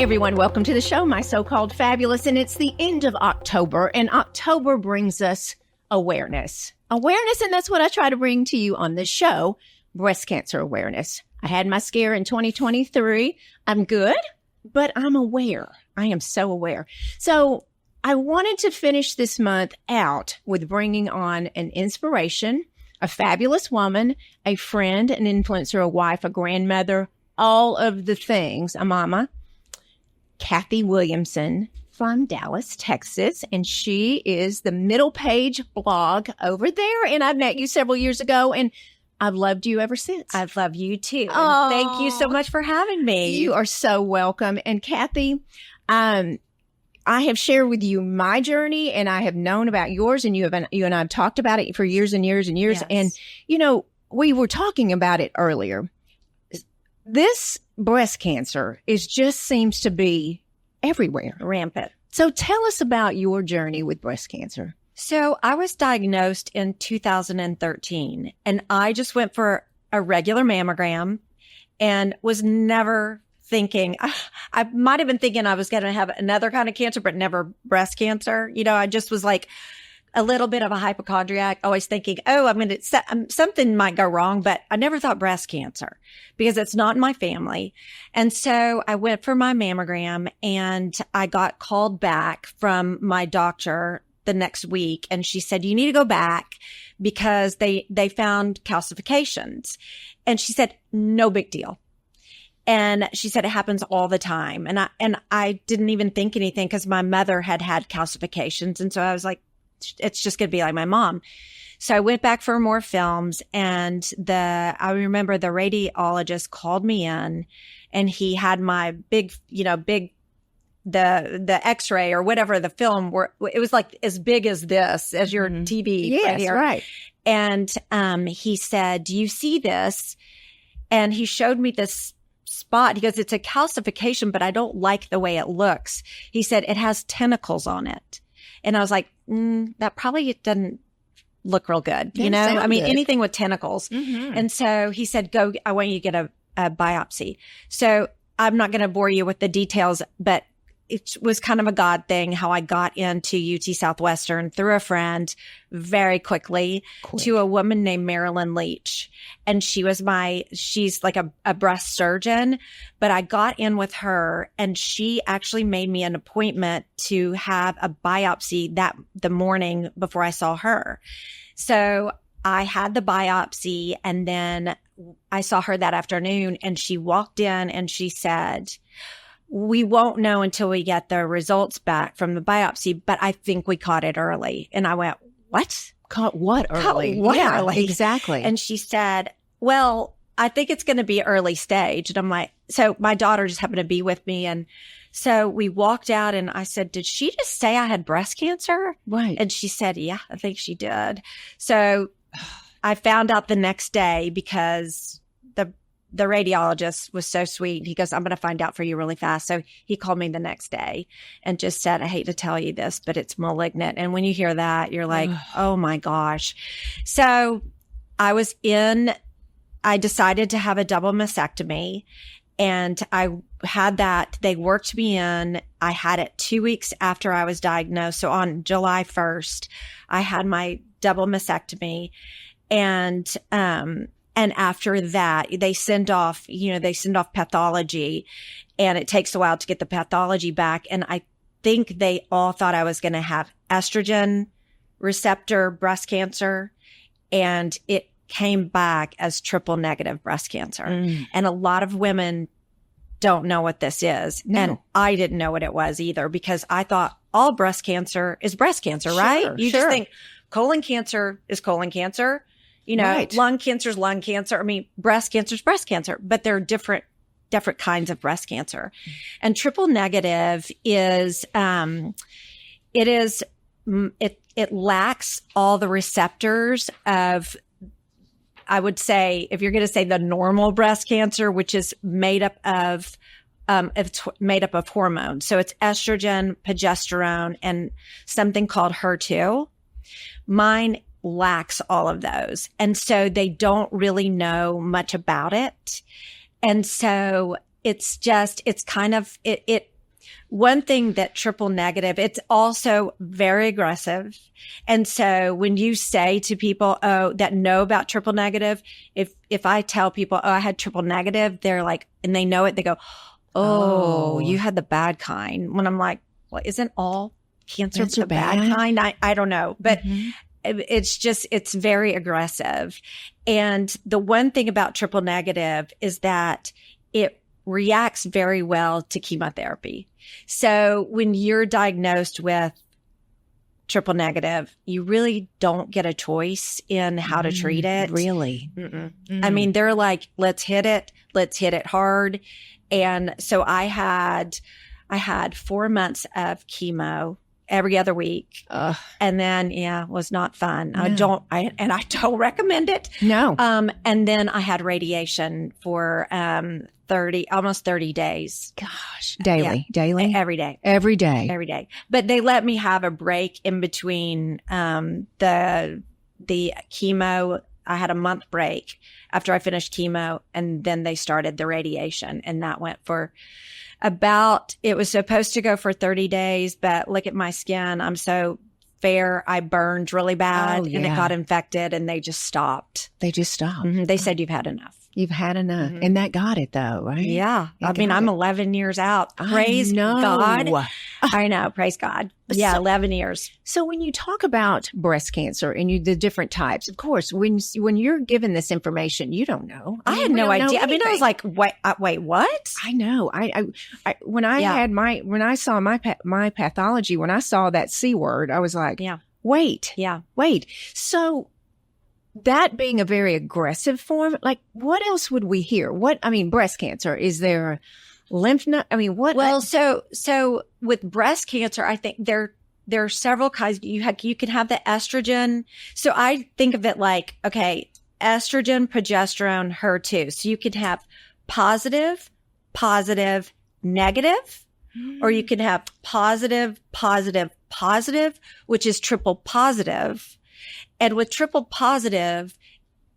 Hey everyone, welcome to the show, My So-Called Fabulous, and it's the end of October, and October brings us awareness. Awareness, and that's what I try to bring to you on this show, breast cancer awareness. I had my scare in 2023. I'm good, but I'm aware. I am so aware. So I wanted to finish this month out with bringing on an inspiration, a fabulous woman, a friend, an influencer, a wife, a grandmother, all of the things, a mama, Cathy Williamson from Dallas, Texas. And she is the Middle Page blog over there. And I met you several years ago and I've loved you ever since. I've loved you too. Oh, thank you so much for having me. You are so welcome. And Cathy, I have shared with you my journey and I have known about yours, and you and I have talked about it for years and years and years. Yes. And, you know, we were talking about it earlier. This breast cancer seems to be everywhere. Rampant. So tell us about your journey with breast cancer. So I was diagnosed in 2013 and I just went for a regular mammogram and was never thinking, I might have been thinking I was going to have another kind of cancer, but never breast cancer. You know, I just was like a little bit of a hypochondriac, always thinking, oh, something might go wrong, but I never thought breast cancer because it's not in my family. And so I went for my mammogram and I got called back from my doctor the next week. And she said, you need to go back because they found calcifications. And she said, no big deal. And she said, it happens all the time. And I didn't even think anything because my mother had calcifications. And so I was like, it's just going to be like my mom. So I went back for more films and I remember the radiologist called me in and he had my big, the x-ray or whatever the film it was like as big as this, as your TV. Yes, right here. Right. And, he said, do you see this? And he showed me this spot. He goes, it's a calcification, but I don't like the way it looks. He said, it has tentacles on it. And I was like, that probably doesn't look real good. You know, I mean, anything with tentacles. Mm-hmm. And so he said, I want you to get a biopsy. So I'm not going to bore you with the details, but it was kind of a God thing how I got into UT Southwestern through a friend very quickly to a woman named Marilyn Leach. And she's like a breast surgeon, but I got in with her and she actually made me an appointment to have a biopsy the morning before I saw her. So I had the biopsy and then I saw her that afternoon and she walked in and she said, we won't know until we get the results back from the biopsy, but I think we caught it early. And I went, what? Caught what early? Caught what yeah, early? Exactly. And she said, well, I think it's going to be early stage. And I'm like, so my daughter just happened to be with me. And so we walked out and I said, did she just say I had breast cancer? Right. And she said, yeah, I think she did. So I found out the next day because the radiologist was so sweet. He goes, I'm going to find out for you really fast. So he called me the next day and just said, I hate to tell you this, but it's malignant. And when you hear that, you're like, oh my gosh. So I decided to have a double mastectomy and I had that. They worked me in. I had it 2 weeks after I was diagnosed. So on July 1st, I had my double mastectomy and after that, they send off pathology and it takes a while to get the pathology back. And I think they all thought I was going to have estrogen receptor breast cancer. And it came back as triple negative breast cancer. And a lot of women don't know what this is. No. And I didn't know what it was either because I thought all breast cancer is breast cancer, right? You just think colon cancer is colon cancer. You know, lung cancer is lung cancer. I mean, breast cancer is breast cancer, but there are different kinds of breast cancer. And triple negative is, it lacks all the receptors of, I would say, if you're going to say the normal breast cancer, which is made up of hormones. So it's estrogen, progesterone, and something called HER2. Mine lacks all of those. And so they don't really know much about it. And so it one thing that triple negative, it's also very aggressive. And so when you say to people, that know about triple negative, if I tell people, I had triple negative, they're like, and they know it, they go, oh, you had the bad kind. When I'm like, well, isn't all cancer the bad kind? I don't know, but it's very aggressive. And the one thing about triple negative is that it reacts very well to chemotherapy. So when you're diagnosed with triple negative, you really don't get a choice in how to treat it. Really? I mean, they're like, let's hit it hard. And so I had 4 months of chemo every other week. And then, was not fun. No. I don't recommend it. No. And then I had radiation for, almost 30 days. Gosh. Daily. Every day. Every day. But they let me have a break in between, the chemo. I had a month break after I finished chemo, and then they started the radiation, and that went for it was supposed to go for 30 days, but look at my skin. I'm so fair. I burned really bad and it got infected, and they just stopped. They said, you've had enough. You've had enough. And that got it though, right? Yeah. I'm 11 years out. Praise God. I know. Praise God. Yeah. 11 years. So when you talk about breast cancer and the different types, of course, when you're given this information, you don't know. I had no idea. I mean, I was like, wait, what? I know. When I saw my pathology, when I saw that C word, I was like, wait. So that being a very aggressive form, like what else would we hear? Breast cancer, is there lymph node? I mean, what? Well, so with breast cancer, I think there are several kinds. You can have the estrogen. So I think of it like, okay, estrogen, progesterone, HER2. So you could have positive, negative, or you can have positive, which is triple positive. And with triple positive,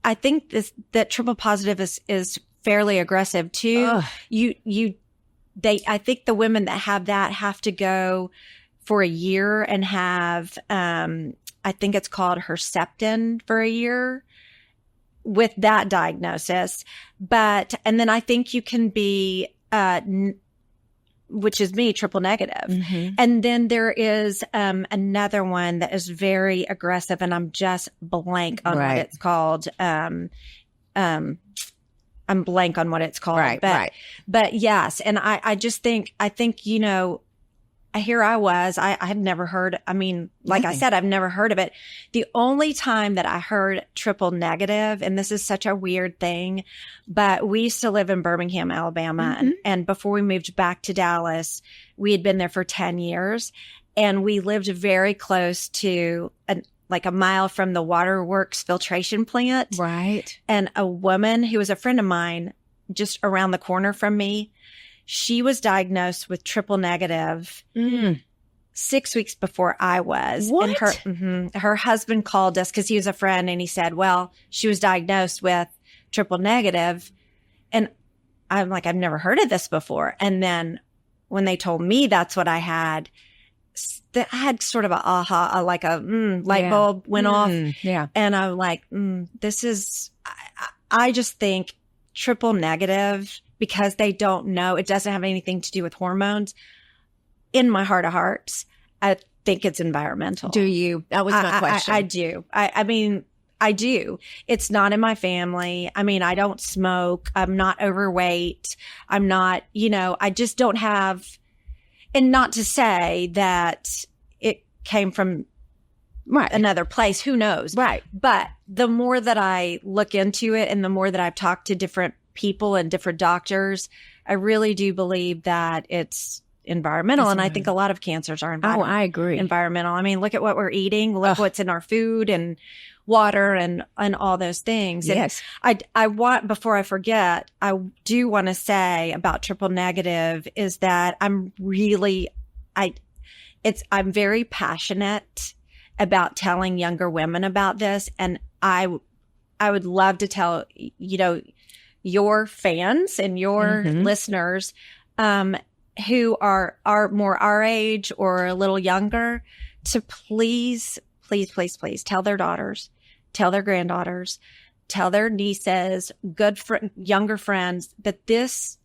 I think that triple positive is fairly aggressive too. I think the women that have that have to go for a year and have, I think it's called Herceptin for a year with that diagnosis. And then I think you can be, which is me, triple negative. And then there is another one that is very aggressive, and I'm just blank on what it's called. I'm blank on what it's called. But yes. And I think, here I was, I had never heard, I said, I've never heard of it. The only time that I heard triple negative, and this is such a weird thing, but we used to live in Birmingham, Alabama. And before we moved back to Dallas, we had been there for 10 years, and we lived very close to a mile from the waterworks filtration plant. Right. And a woman who was a friend of mine just around the corner from me, she was diagnosed with triple negative 6 weeks before I was. What? And her husband called us because he was a friend, and he said, well, she was diagnosed with triple negative. And I'm like, I've never heard of this before. And then when they told me that's what I had sort of a aha, light bulb went off. Yeah. And I'm like, this is, I just think triple negative, because they don't know, it doesn't have anything to do with hormones. In my heart of hearts, I think it's environmental. Do you? That was my question. I do. I do. It's not in my family. I don't smoke. I'm not overweight. I'm not, I just don't have, and not to say that it came from another place. Who knows? Right. But the more that I look into it, and the more that I've talked to different people and different doctors, I really do believe that it's environmental. And I think a lot of cancers are environmental. Oh, I agree. Environmental. Look at what we're eating. Look what's in our food and water and all those things. Yes. And I want, before I forget, I do want to say about triple negative is that I'm very passionate about telling younger women about this. And I would love to tell, your fans and your listeners, who are more our age or a little younger to please tell their daughters, tell their granddaughters, tell their nieces, younger friends that this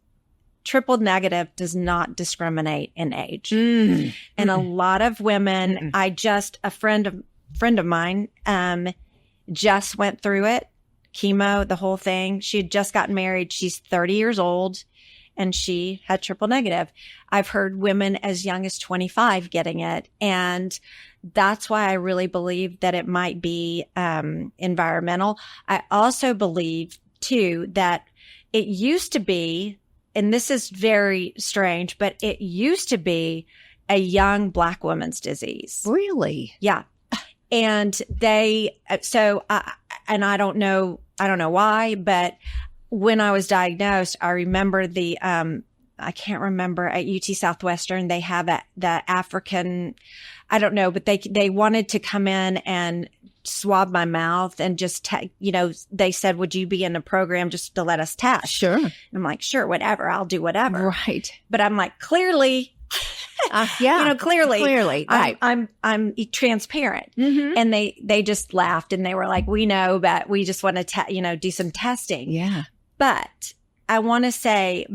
triple negative does not discriminate in age. And a lot of women, a friend of mine, just went through it, chemo, the whole thing. She had just gotten married. She's 30 years old and she had triple negative. I've heard women as young as 25 getting it. And that's why I really believe that it might be environmental. I also believe too that it used to be, and this is very strange, but it used to be a young Black woman's disease. Really? Yeah. And and I don't know why, but when I was diagnosed, I remember I can't remember, at UT Southwestern, they have the African, I don't know, but they wanted to come in and swab my mouth and just, they said, would you be in the program just to let us test? Sure. And I'm like, sure, whatever. I'll do whatever. Right. But I'm like, clearly, clearly, right. I'm transparent. And they just laughed and they were like, we know, but we just want to, do some testing. Yeah. But I want to say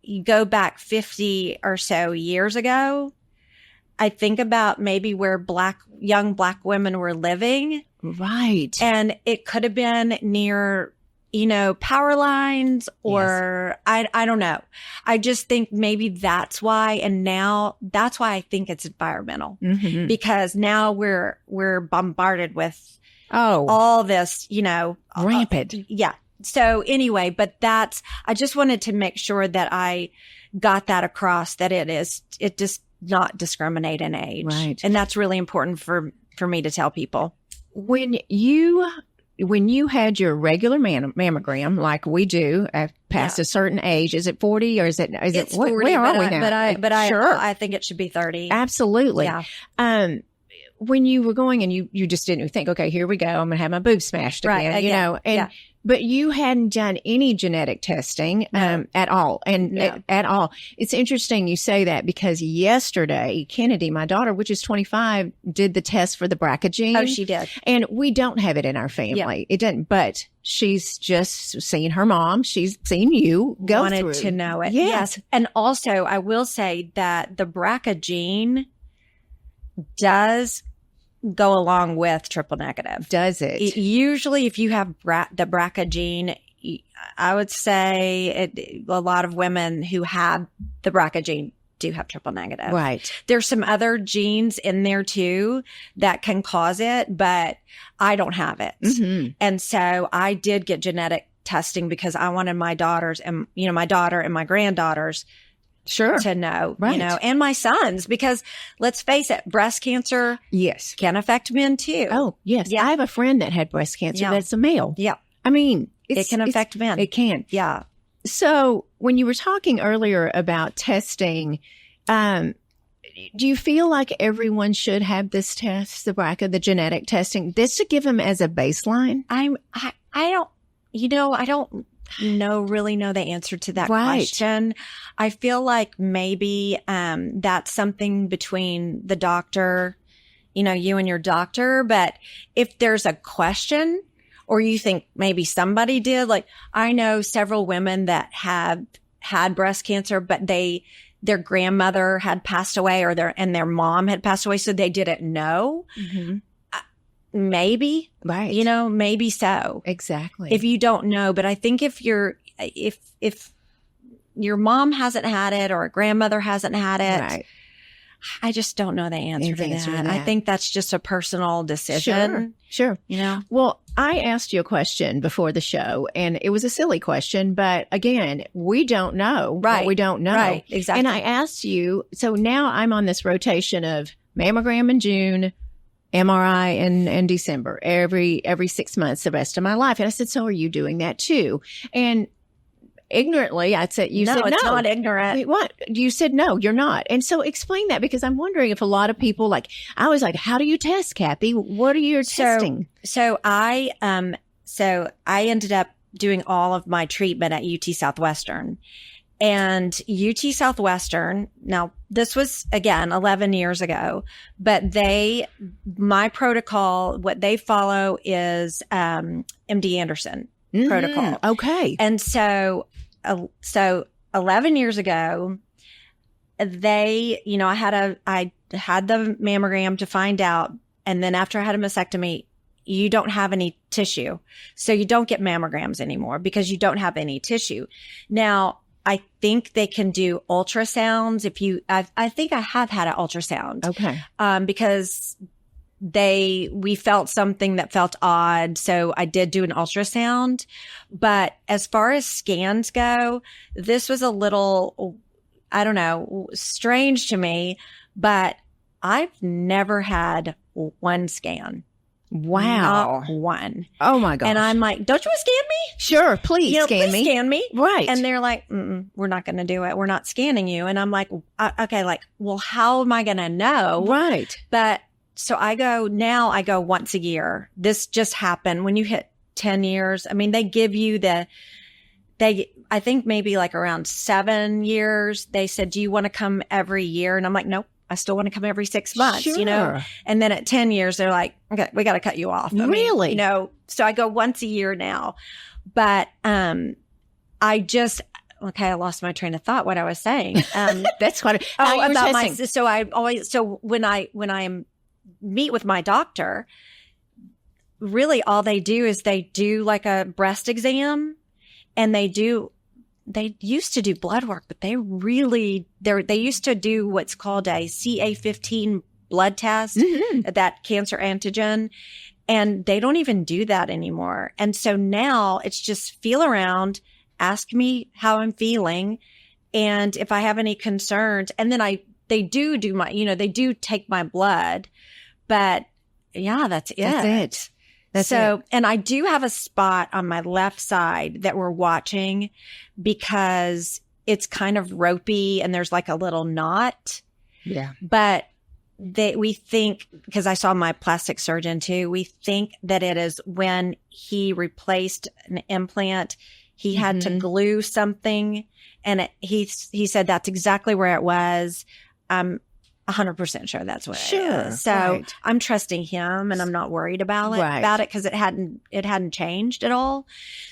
you go back 50 or so years ago, I think about maybe where young Black women were living. Right. And it could have been near, power lines or I don't know. I just think maybe that's why. And now that's why I think it's environmental because now we're bombarded with all this, rampant. Yeah. So anyway, but I just wanted to make sure that I got that across that it just not discriminate in age. Right. And that's really important for me to tell people. When you had your regular mammogram, like we do past a certain age, is it 40 or is it 40, where are we now? But I think it should be 30. Absolutely. Yeah. When you were going and you just didn't think, okay, here we go. I'm going to have my boob smashed again, but you hadn't done any genetic testing, at all. And at all. It's interesting you say that because yesterday, Kennedy, my daughter, which is 25, did the test for the BRCA gene. Oh, she did. And we don't have it in our family. Yeah. It doesn't, but she's just seen her mom. She's seen you go Wanted through. to know it. Yes. And also I will say that the BRCA gene does go along with triple negative. Does it? Usually if you have the BRCA gene, I would say a lot of women who have the BRCA gene do have triple negative. Right. There's some other genes in there too that can cause it, but I don't have it. And so I did get genetic testing because I wanted my daughters and, my daughter and my granddaughters to know, and my sons, because let's face it, breast cancer can affect men too. Oh, yes. Yeah. I have a friend that had breast cancer that's a male. Yeah. I mean, it can affect men. It can. Yeah. So when you were talking earlier about testing, do you feel like everyone should have this test, the BRCA, the genetic testing, this to give them as a baseline? I don't really know the answer to that question. I feel like maybe that's something between the doctor, you and your doctor. But if there's a question or you think maybe somebody did, like I know several women that have had breast cancer, but their grandmother had passed away or their mom had passed away, so they didn't know. Maybe, right. Maybe so. Exactly. If you don't know, but I think if your mom hasn't had it or a grandmother hasn't had it, right. I just don't know the answer to that. I think that's just a personal decision. Sure. Well, I asked you a question before the show and it was a silly question, but again, we don't know. Right. We don't know. Right. Exactly. And I asked you, so now I'm on this rotation of mammogram in June, MRI in December, every 6 months, the rest of my life. And I said, so are you doing that too? And ignorantly, I said, you said no. It's not ignorant. Wait, what? You said no, you're not. And so explain that because I'm wondering if a lot of people I was like, how do you test, Cathy? What are you testing? So I ended up doing all of my treatment at UT Southwestern. and UT Southwestern. Now, this was, again, 11 years ago, but my protocol, what they follow is MD Anderson protocol. Okay. And so 11 years ago, I had the mammogram to find out. And then after I had a mastectomy, you don't have any tissue. So you don't get mammograms anymore because you don't have any tissue. Now, I think they can do ultrasounds I think I have had an ultrasound. Okay. Because we felt something that felt odd. So I did do an ultrasound. But as far as scans go, this was a little, I don't know, strange to me, but I've never had one scan. Wow. Not one. Oh my gosh. And I'm like, don't you want to scan me? Sure. Please scan me. Scan me. Right. And they're like, we're not going to do it. We're not scanning you. And I'm like, okay, well, how am I going to know? Right. But so I go once a year. This just happened when you hit 10 years. I mean, they give you I think maybe like around 7 years, they said, do you want to come every year? And I'm like, nope. I still want to come every 6 months, Sure. And then at 10 years, they're like, okay, we got to cut you off. Really? So I go once a year now, but, I lost my train of thought, what I was saying. That's quite so when I meet with my doctor, really all they do is they do like a breast exam, and they used to do blood work, but they used to do what's called a CA15 blood test, that cancer antigen, and they don't even do that anymore. And so now it's just feel around, ask me how I'm feeling, and if I have any concerns, and then they do they do take my blood, but yeah, that's it. That's it. And I do have a spot on my left side that we're watching because it's kind of ropey and there's like a little knot. Yeah. But we think, because I saw my plastic surgeon too, we think that it is when he replaced an implant, he had to glue something, and he said that's exactly where it was. 100% sure that's what it is. So I'm trusting him, and I'm not worried about it because it hadn't changed at all.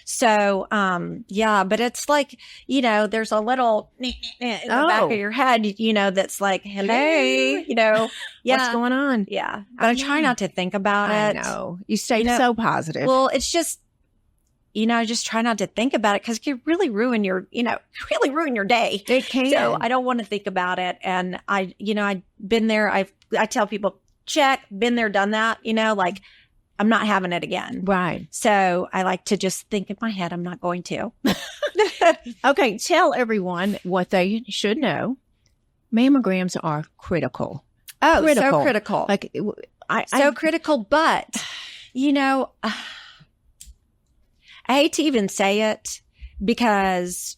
So, but it's like, there's a little in the back of your head, that's like, hello, what's going on? Yeah. But I try not to think about it. I know. You stay so positive. Well, it's just, I just try not to think about it because it can really ruin your day. It can. So I don't want to think about it. And I've been there. I tell people, check, been there, done that, like I'm not having it again. Right. So I like to just think in my head, I'm not going to. Okay. Tell everyone what they should know. Mammograms are critical. Oh, so critical. Like critical, but I hate to even say it because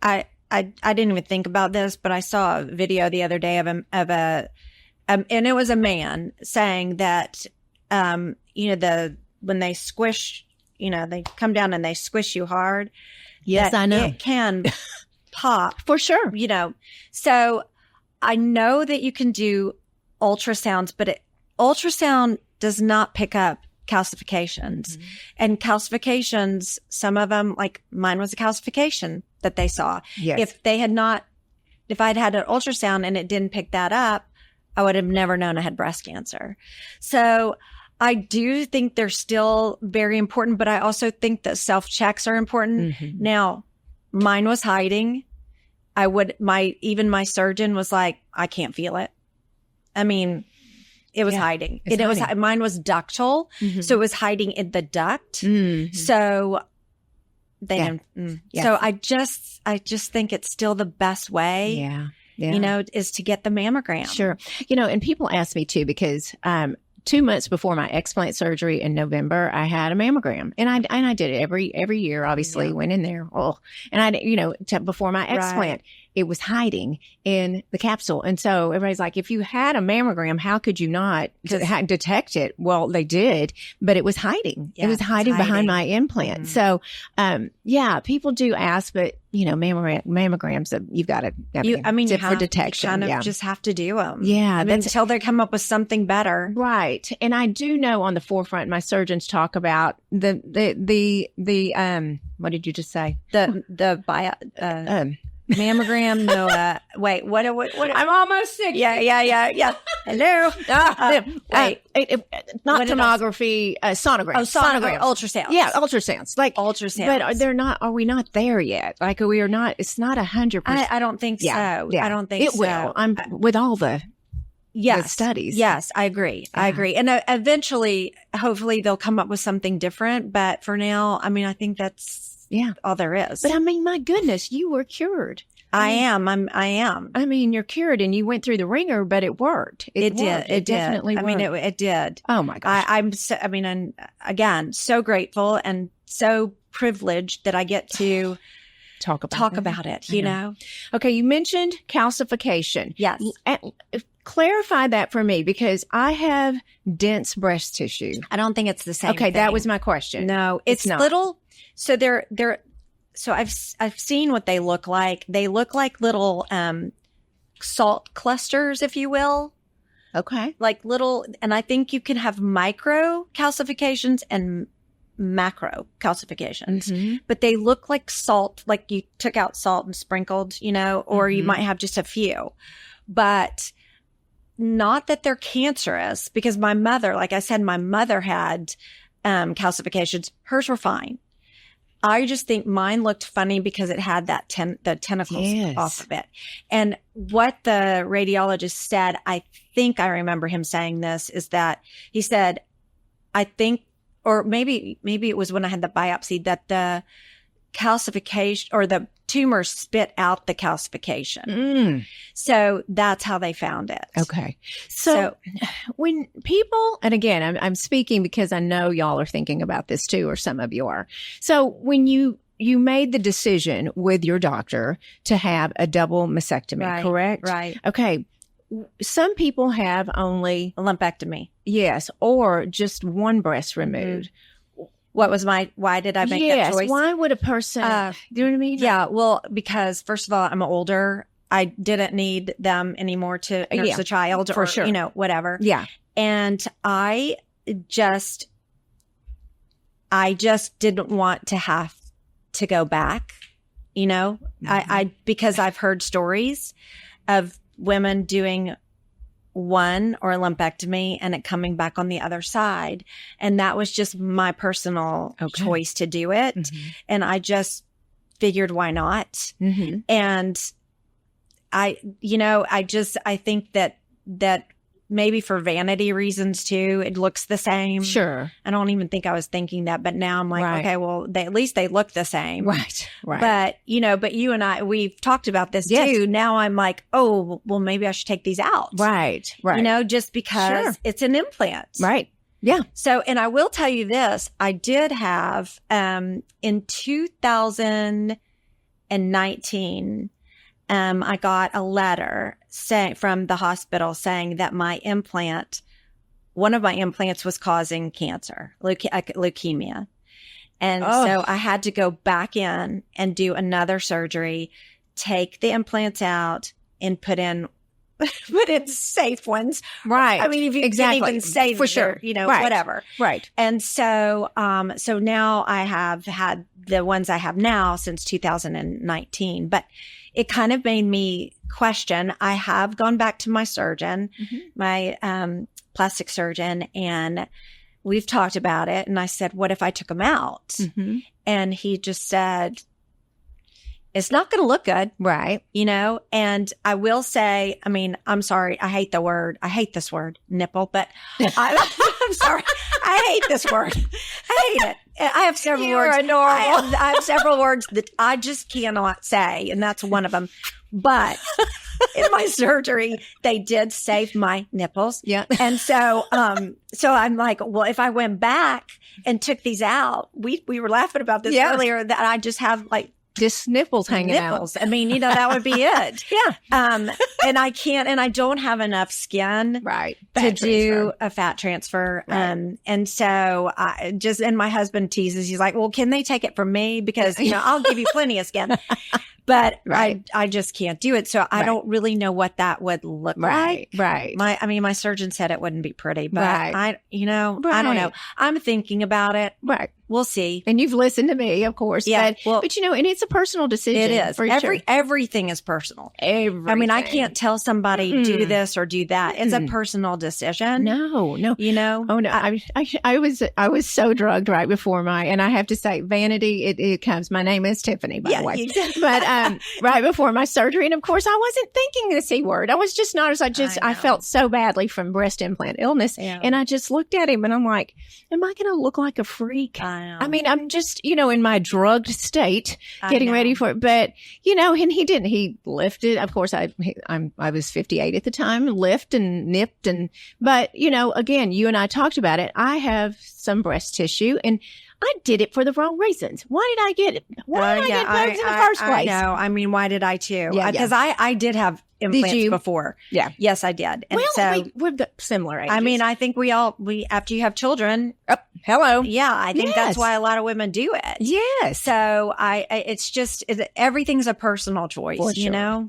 I didn't even think about this, but I saw a video the other day and it was a man saying that, when they squish, they come down and they squish you hard. Yes, I know. It can pop. For sure. So I know that you can do ultrasounds, but ultrasound does not pick up calcifications. And calcifications, some of them, like mine was a calcification that they saw. Yes. If I'd had an ultrasound and it didn't pick that up, I would have never known I had breast cancer. So I do think they're still very important, but I also think that self-checks are important. Now, mine was hiding. Even my surgeon was like, I can't feel it. I mean, it was hiding. Mine was ductal. So it was hiding in the duct. So they didn't. So I just think it's still the best way. Yeah. Is to get the mammogram. Sure. And people ask me too, because 2 months before my explant surgery in November, I had a mammogram, and I did it every year. Obviously, went in there. Before my explant, it was hiding in the capsule, and so everybody's like, "If you had a mammogram, how could you not detect it?" Well, they did, but it was hiding. It was hiding behind my implant. So, people do ask, but mammograms that you've got to for detection. You kind of just have to do them. Yeah. Until they come up with something better. Right. And I do know on the forefront, my surgeons talk about the what did you just say? Mammogram, no, wait, what? I'm almost sick. Yeah. Hello. Not tomography, sonogram. Oh, sonogram. Ultrasounds. Yeah, ultrasounds. Like ultrasounds. But they're not, are we not there yet? Like we are not, it's not 100%. I don't think so. Yeah. I don't think it will. I'm with all the studies. Yes, I agree. Yeah. I agree. And eventually, hopefully they'll come up with something different. But for now, I think that's all there is. But my goodness, you were cured. I am. You're cured and you went through the ringer, but it worked. It did. It definitely worked. It did. Oh my gosh. And again, so grateful and so privileged that I get to talk about it, you know? Okay. You mentioned calcification. Yes. Clarify that for me because I have dense breast tissue. I don't think it's the same thing. That was my question. No, it's not. Little. So so I've seen what they look like. They look like little salt clusters, if you will. Okay. Like little, and I think you can have micro calcifications and macro calcifications, but they look like salt, like you took out salt and sprinkled, or you might have just a few, but not that they're cancerous because my mother, like I said, had calcifications. Hers were fine. I just think mine looked funny because it had that the tentacles off of it. And what the radiologist said, I think I remember him saying this, is that he said, I think, or maybe it was when I had the biopsy, that the calcification or the tumor spit out the calcification. So that's how they found it. Okay. So when people, and again, I'm speaking because I know y'all are thinking about this too, or some of you are. So when you made the decision with your doctor to have a double mastectomy, correct? Right. Okay. Some people have only a lumpectomy. Yes. Or just one breast removed. Why did I make that choice? Why would a person, do you know what I mean? Yeah. Well, because first of all, I'm older. I didn't need them anymore to nurse the child for sure. Whatever. Yeah. And I just didn't want to have to go back, because I've heard stories of women doing one or a lumpectomy and it coming back on the other side. And that was just my personal choice to do it. And I just figured, why not? And I think that maybe for vanity reasons too, it looks the same. Sure. I don't even think I was thinking that, but now I'm like, okay, well, at least they look the same. Right. But you and I, we've talked about this too. Now I'm like, oh, well, maybe I should take these out. Right. Just because it's an implant. Right. Yeah. So, and I will tell you this, I did have, in 2019, I got a letter from the hospital saying that one of my implants was causing cancer, leukemia. And so I had to go back in and do another surgery, take the implants out and put in safe ones. Right. I mean, if you can't even say for sure, whatever. Right. And so, so now I have had the ones I have now since 2019, but it kind of made me question. I have gone back to my surgeon, my plastic surgeon, and we've talked about it. And I said, what if I took them out? And he just said, it's not going to look good. Right. And I will say, I'm sorry. I hate this word, nipple, but I'm sorry. I hate this word. I hate it. I have several words. Adorable. I have several words that I just cannot say, and that's one of them. But in my surgery, they did save my nipples. Yeah. And so, so I'm like, well, if I went back and took these out, we were laughing about this earlier, that I just have like just nipples hanging nipples. I mean, that would be it. Yeah. And I don't have enough skin Right. to do a fat transfer. Right. And so and my husband teases, he's like, well, can they take it from me? Because, I'll give you plenty of skin. But Right. I just can't do it. So I don't really know what that would look Right. like. Right. My surgeon said it wouldn't be pretty, but Right. I don't Right. know. I'm thinking about it. Right. We'll see. And you've listened to me, of course. Yeah. But and it's a personal decision. It is. For sure. Everything is personal. Everything. I mean, I can't tell somebody do this or do that. It's a personal decision. No. Oh no. I was so drugged right before and I have to say, vanity, it comes. My name is Tiffany, by the way. Exactly. But right before my surgery, and of course, I wasn't thinking the C word. I was just not as I felt so badly from breast implant illness, and I just looked at him and I'm like, am I going to look like a freak? I mean, I'm just in my drugged state, getting ready for it. But and he didn't. He lifted. Of course, I was 58 at the time. Lift and nipped but again, you and I talked about it. I have some breast tissue and I did it for the wrong reasons. Why did I get it? Why did I get bugs in the first place? I know. I mean, why did I too? Yeah, because I did have implants before. Yeah. Yes, I did. And we're the similar ages. I mean, I think we after you have children. Oh, hello. Yeah. I think that's why a lot of women do it. Yes. So it's just, everything's a personal choice,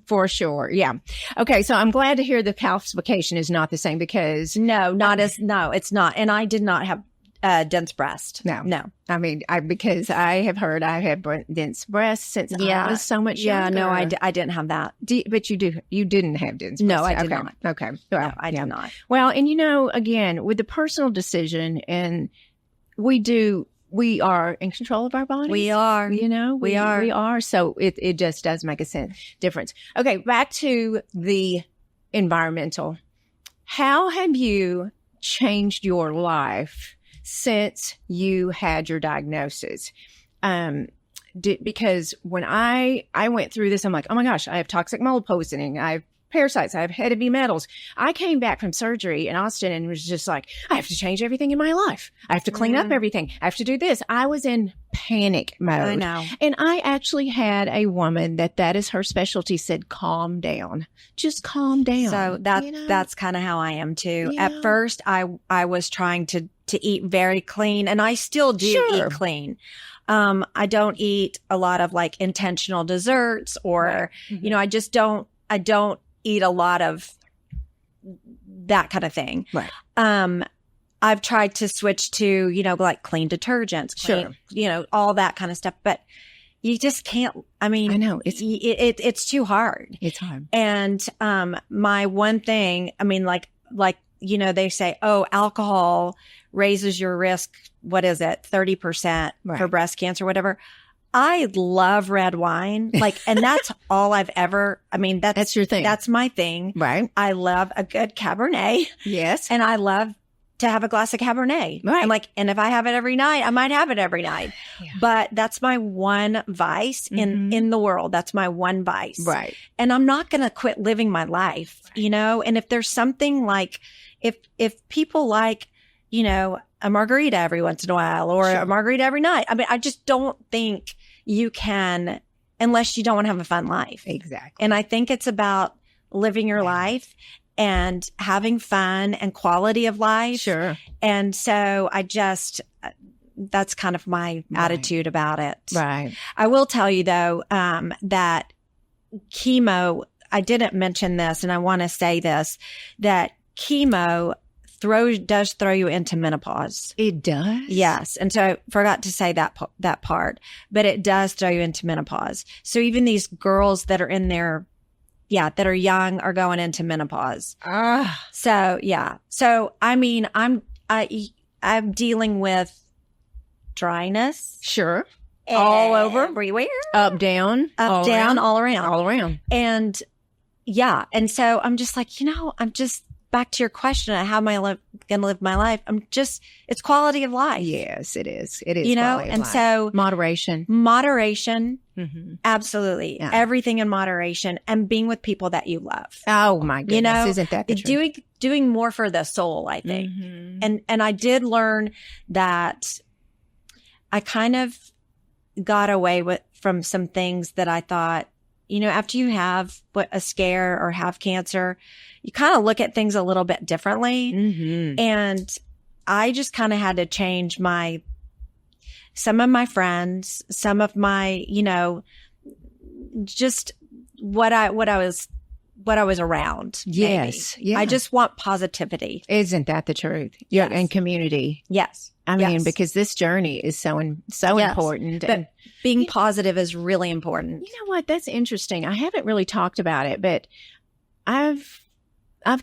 For sure. Yeah. Okay. So I'm glad to hear the calcification is not the same because. No, it's not. And I did not have dense breast. No. I mean, because I have heard I had dense breasts since I was so much younger. No, I didn't have that. But you didn't have dense breasts. No, I did not. Okay. Well, no, I did not. Well, and again, with the personal decision, and we are in control of our bodies. We are. We are. So it just does make a difference. Okay. Back to the environmental. How have you changed your life since you had your diagnosis? Because when I went through this, I'm like, oh my gosh, I have toxic mold poisoning. I have parasites. I have heavy metals. I came back from surgery in Austin and was just like, I have to change everything in my life. I have to clean up everything. I have to do this. I was in panic mode. I know. And I actually had a woman that is her specialty said, calm down. Just calm down. So that's kind of how I am too. At first I was trying to eat very clean, and I still do eat clean. I don't eat a lot of like intentional desserts or, I just don't eat a lot of that kind of thing. Right. I've tried to switch to, like clean detergents, all that kind of stuff, but you just can't. I mean, I know it's too hard. It's hard. And, my one thing, I mean, like, they say, oh, alcohol raises your risk. What is it? 30% for breast cancer, whatever. I love red wine. And that's all I've ever, that's your thing. That's my thing. Right. I love a good Cabernet. Yes. And I love to have a glass of Cabernet. Right. And if I have it every night, I might have it every night. Yeah. But that's my one vice in the world. That's my one vice. Right. And I'm not going to quit living my life, and if there's something like, if people like, a margarita every once in a while or a margarita every night, I just don't think you can, unless you don't want to have a fun life. Exactly. And I think it's about living your life and having fun and quality of life. Sure. And so that's kind of my attitude about it. Right. I will tell you though, that chemo, I didn't mention this and I want to say this, that chemo does throw you into menopause. It does? Yes. And so I forgot to say that part, but it does throw you into menopause. So even these girls that are in there, that are young are going into menopause. So, yeah. So, I'm dealing with dryness. Sure. All over, everywhere. Up, down, all around. All around. And and so I'm just like, I'm just back to your question of how am I going to live my life? It's quality of life. Yes, it is. It is. And so moderation. Mm-hmm. Absolutely. Yeah. Everything in moderation and being with people that you love. Oh my goodness. Isn't that the truth? Doing more for the soul, I think. Mm-hmm. And I did learn that I kind of, got away from some things that I thought, after you have a scare or have cancer, you kind of look at things a little bit differently. Mm-hmm. And I just kind of had to change some of my friends, some of my, just what I was around. Yes. Maybe. Yeah. I just want positivity. Isn't that the truth? Yeah. Yes. And community. Yes. I mean, because this journey is so important. But And being positive is really important. you know what? That's interesting. I haven't really talked about it, but I've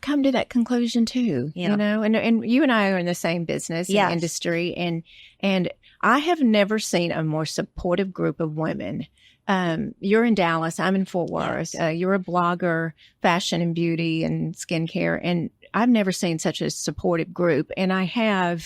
come to that conclusion too, Yeah. and you and I are in the same business Yes. and industry, and I have never seen a more supportive group of women. You're in Dallas. I'm in Fort Worth. Yes. You're a blogger, fashion and beauty and skincare. And I've never seen such a supportive group. And I have,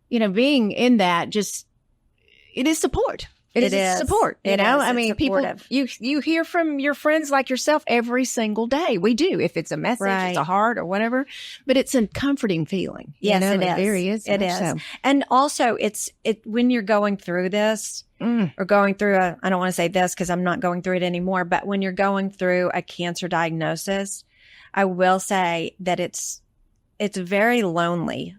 being in that, it is support. It is support. I mean, people, you hear from your friends like yourself every single day. We do. If it's a message, Right. it's a heart or whatever, but it's a comforting feeling. Yes, it It is. very is. It much is. so. And also when you're going through this or going through I don't want to say this because I'm not going through it anymore, but when you're going through a cancer diagnosis, I will say that it's a very lonely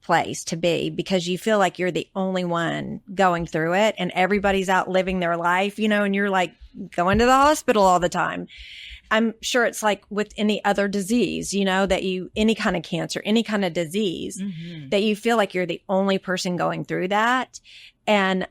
place to be because you feel like you're the only one going through it and everybody's out living their life, and you're like going to the hospital all the time. I'm sure it's like with any other disease, any kind of cancer, any kind of disease, Mm-hmm. that you feel like you're the only person going through that. And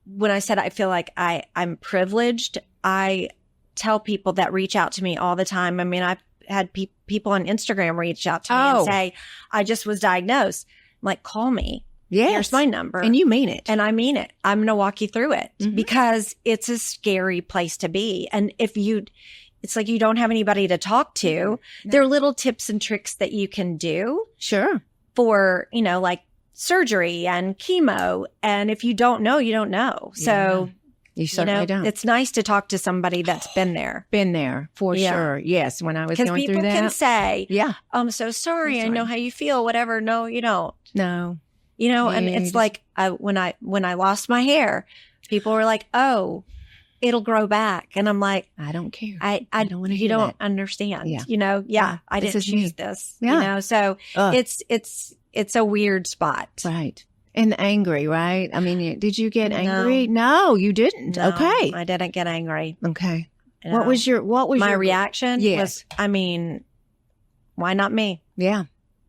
when I said I feel like I'm privileged, I tell people that reach out to me all the time. I mean, I've had people on Instagram reach out to me and say, I just was diagnosed. I'm like, call me. Yes. Here's my number. And you mean it. And I mean it. I'm going to walk you through it Mhm. because it's a scary place to be. And it's like you don't have anybody to talk to. No. There are little tips and tricks that you can do Sure. for, like surgery and chemo. And if you don't know, you don't know. So, You certainly don't. it's nice to talk to somebody that's been there. Been there for Yeah. sure. Yes. When I was Because going through people that. can say, Yeah. I'm so sorry. That's I know right. how you feel, whatever. No, you don't. No. And Yeah, it's like when I lost my hair, people were like, "Oh, it'll grow back," and I'm like, I don't care. "I don't wanna you hear don't that. understand, Yeah. I This didn't is me. choose this, Yeah. So Ugh. it's a weird spot. Right. And angry, right? I mean, did you get No. angry? No, you didn't. No, Okay. I didn't get angry. Okay. You What know. was my your reaction? Yes. Was, I mean, why not me? Yeah.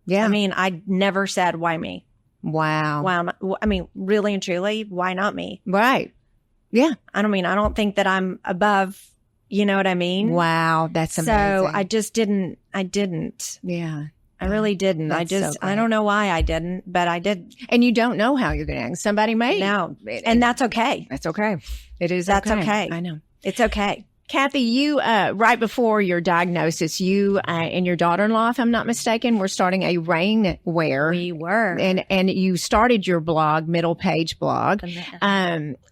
Yeah. I mean, I never said why me. wow. Why am I mean, really and truly, why not me? Right. Yeah. I don't think that I'm above, you know what I mean? Wow. That's amazing. So I just didn't. Yeah. I really didn't. That's so I great. don't know why I didn't, but I did. And you don't know how you're going to act. Somebody may. No. And that's okay. That's okay. It is. That's okay. I know. It's okay. Kathy, you, right before your diagnosis, you and your daughter-in-law, if I'm not mistaken, were starting a rainwear. We were. And you started your blog, Middle Page Blog.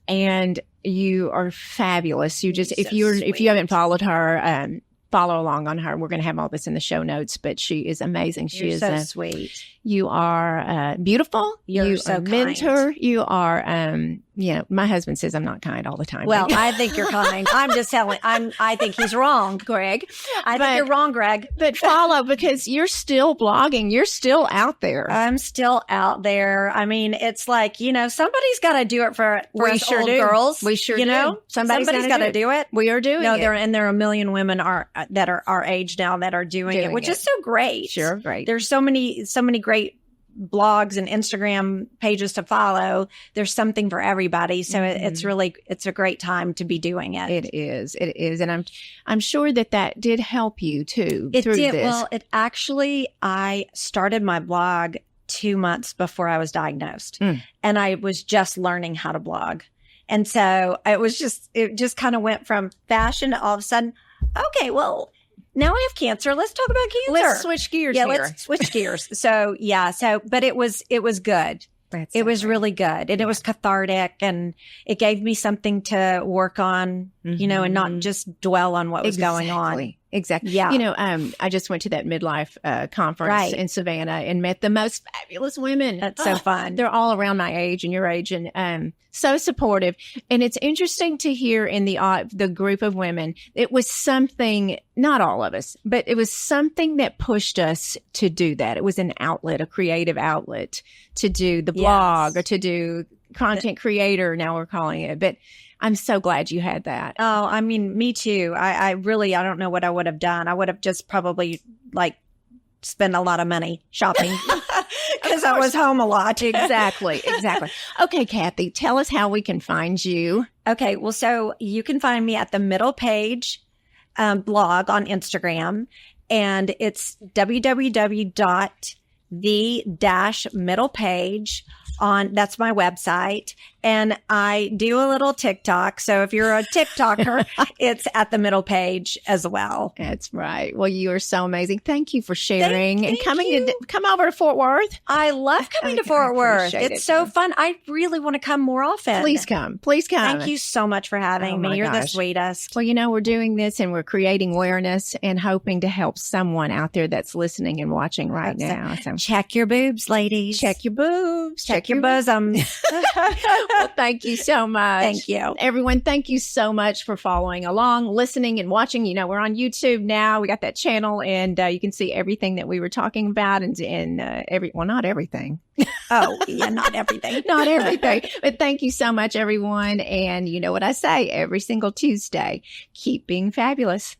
And you are fabulous. You just, You're if so you haven't sweet. followed her, follow along on her. We're going to have all this in the show notes, but she is amazing. She You're is so sweet. You are beautiful. You're you so are a mentor. You are, my husband says I'm not kind all the time. Well, I think you're kind. I'm just telling. I think he's wrong, Greg. I think you're wrong, Greg. But follow because you're still blogging. You're still out there. I'm still out there. I mean, it's like, somebody's got to do it for We us sure old do. girls. We sure you do. know, Somebody's got gotta to do it. We are doing No, it. there are a million women that are our age now that are doing it, which is so great. Sure, great. There's so many great blogs and Instagram pages to follow. There's something for everybody. So it's a great time to be doing it. It is. And I'm sure that did help you too. It through did. This. Well, I started my blog 2 months before I was diagnosed and I was just learning how to blog. And so it just kind of went from fashion to all of a sudden, okay, well, now I have cancer. Let's talk about cancer. Let's switch gears Yeah, here. let's switch gears. But it was good. It was really good. And it was cathartic and it gave me something to work on, and not just dwell on what was going on. Exactly. Yeah. I just went to that midlife conference in Savannah and met the most fabulous women. That's so fun. They're all around my age and your age, and so supportive. And it's interesting to hear in the group of women, it was something, not all of us, but it was something that pushed us to do that. It was an outlet, a creative outlet to do the blog or to do content creator, now we're calling it. But I'm so glad you had that. Oh, I mean, me too. I don't know what I would have done. I would have just probably spent a lot of money shopping because I was home a lot. Exactly. Okay, Cathy, tell us how we can find you. Okay. Well, so you can find me at the Middle Page blog on Instagram, and it's www.the-middlepage that's my website. And I do a little TikTok. So if you're a TikToker, it's at the Middle Page as well. That's right. Well, you are so amazing. Thank you for sharing and come over to Fort Worth. I love coming to Fort Worth. It's so fun. I really want to come more often. Please come. Thank you so much for having me. You're the sweetest. Well, we're doing this and we're creating awareness and hoping to help someone out there that's listening and watching right now. So check your boobs, ladies. Check your boobs. Check your bosom. Well, thank you so much. Thank you. Everyone, thank you so much for following along, listening and watching. We're on YouTube now. We got that channel and you can see everything that we were talking about and not everything. Oh, yeah, not everything. Not everything. But thank you so much, everyone. And you know what I say every single Tuesday, keep being fabulous.